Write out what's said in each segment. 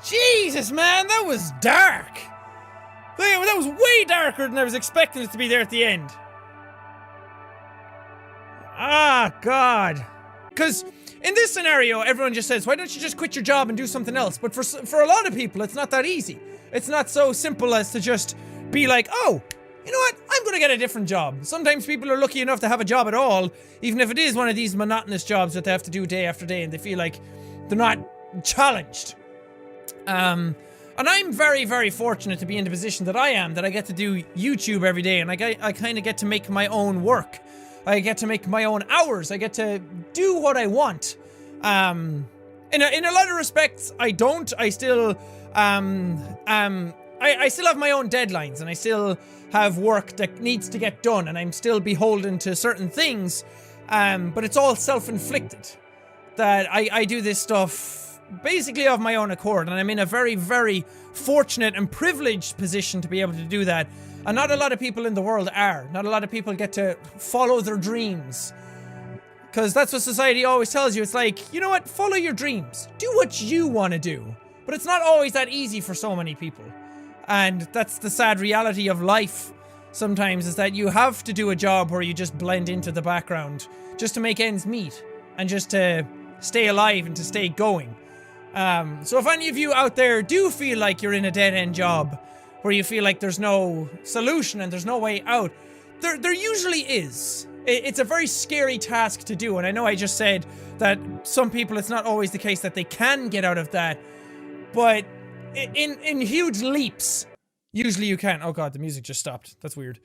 Jesus, man, that was dark. That was way darker than I was expecting it to be there at the end. Ah, God. Because in this scenario, everyone just says, why don't you just quit your job and do something else? But for a lot of people, it's not that easy. It's not so simple as to just be like, oh, you know what? I'm going to get a different job. Sometimes people are lucky enough to have a job at all, even if it is one of these monotonous jobs that they have to do day after day and they feel like they're not challenged. And I'm very, very fortunate to be in the position that I am, that I get to do YouTube every day, and I kind of get to make my own work. I get to make my own hours. I get to do what I want. In a lot of respects, I don't. I still, I still have my own deadlines, and I still have work that needs to get done, and I'm still beholden to certain things. But it's all self-inflicted. That I do this stuff basically of my own accord, and I'm in a very, very fortunate and privileged position to be able to do that. And not a lot of people in the world are. Not a lot of people get to follow their dreams. Because that's what society always tells you. It's like, you know what? Follow your dreams. Do what you want to do. But it's not always that easy for so many people. And that's the sad reality of life sometimes, is that you have to do a job where you just blend into the background just to make ends meet and just to stay alive and to stay going. So if any of you out there do feel like you're in a dead-end job where you feel like there's no solution and there's no way out, there usually is. It's a very scary task to do, and I know I just said that some people, it's not always the case that they can get out of that, but in huge leaps, usually you can. Oh god, the music just stopped. That's weird.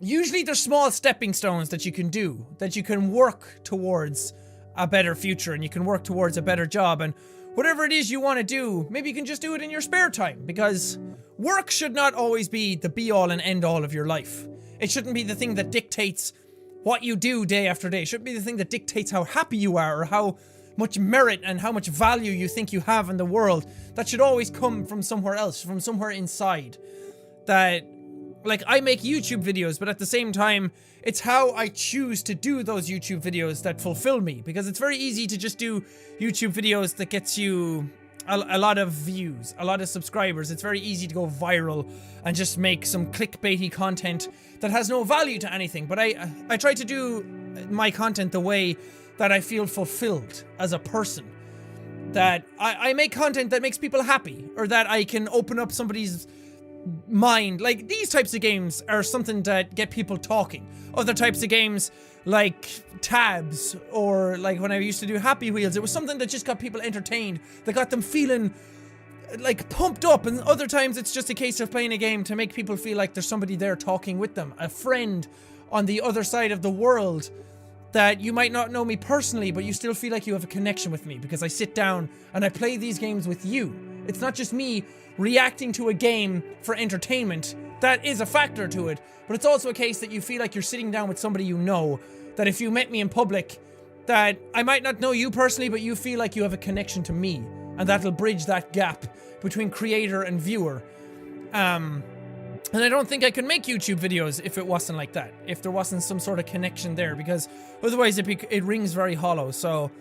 Usually there's small stepping stones that you can do, that you can work towards a better future, and you can work towards a better job, and whatever it is you want to do, maybe you can just do it in your spare time, because work should not always be the be-all and end-all of your life. It shouldn't be the thing that dictates what you do day after day. It shouldn't be the thing that dictates how happy you are or how much merit and how much value you think you have in the world. That should always come from somewhere else, from somewhere inside. That, like, I make YouTube videos, but at the same time, it's how I choose to do those YouTube videos that fulfill me. Because it's very easy to just do YouTube videos that gets you a lot of views, a lot of subscribers. It's very easy to go viral and just make some clickbaity content that has no value to anything. But I try to do my content the way that I feel fulfilled as a person. That I make content that makes people happy, or that I can open up somebody's mind. Like, these types of games are something that get people talking. Other types of games, like Tabs, or like when I used to do Happy Wheels, it was something that just got people entertained, that got them feeling like pumped up. And other times it's just a case of playing a game to make people feel like there's somebody there talking with them, a friend on the other side of the world, that you might not know me personally, but you still feel like you have a connection with me because I sit down and I play these games with you. It's not just me reacting to a game for entertainment. That is a factor to it, but it's also a case that you feel like you're sitting down with somebody you know, that if you met me in public, that I might not know you personally, but you feel like you have a connection to me, and that'll bridge that gap between creator and viewer. And I don't think I could make YouTube videos if it wasn't like that, if there wasn't some sort of connection there, because otherwise it rings very hollow. So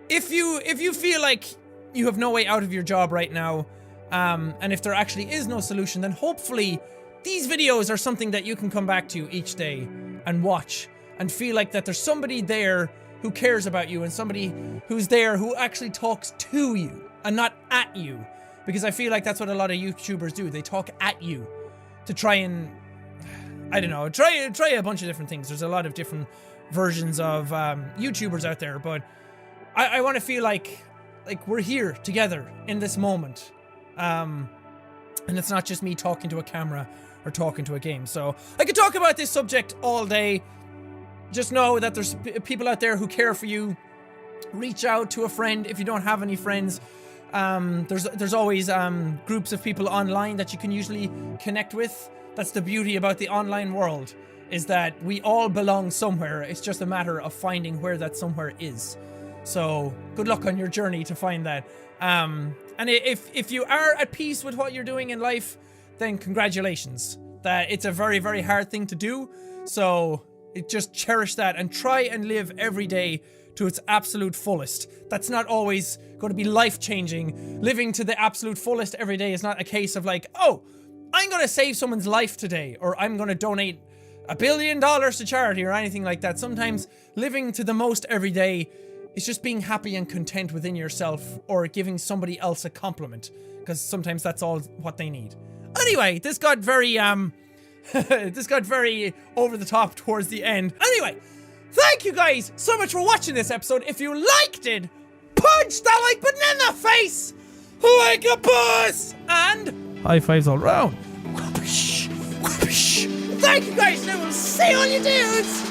if you feel like you have no way out of your job right now, and if there actually is no solution, then hopefully these videos are something that you can come back to each day and watch and feel like that there's somebody there who cares about you, and somebody who's there who actually talks to you and not at you. Because I feel like that's what a lot of YouTubers do. They talk at you to try and, I don't know, try a bunch of different things. There's a lot of different versions of YouTubers out there, but I want to feel like we're here together in this moment. And it's not just me talking to a camera or talking to a game. So I could talk about this subject all day. Just know that there's people out there who care for you. Reach out to a friend if you don't have any friends. There's always groups of people online that you can usually connect with. That's the beauty about the online world, is that we all belong somewhere. It's just a matter of finding where that somewhere is. So good luck on your journey to find that. And if you are at peace with what you're doing in life, then congratulations. That it's a very, very hard thing to do. So just cherish that and try and live every day to its absolute fullest. That's not always going to be life-changing. Living to the absolute fullest every day is not a case of like, oh, I'm going to save someone's life today, or I'm going to donate $1 billion to charity or anything like that. Sometimes living to the most every day is just being happy and content within yourself, or giving somebody else a compliment, because sometimes that's all what they need. Anyway, this got very this got very over the top towards the end. Anyway, thank you guys so much for watching this episode. If you liked it, punch that like button in the face like a boss, and high fives all round. Thank you guys, and I will see you on you dudes.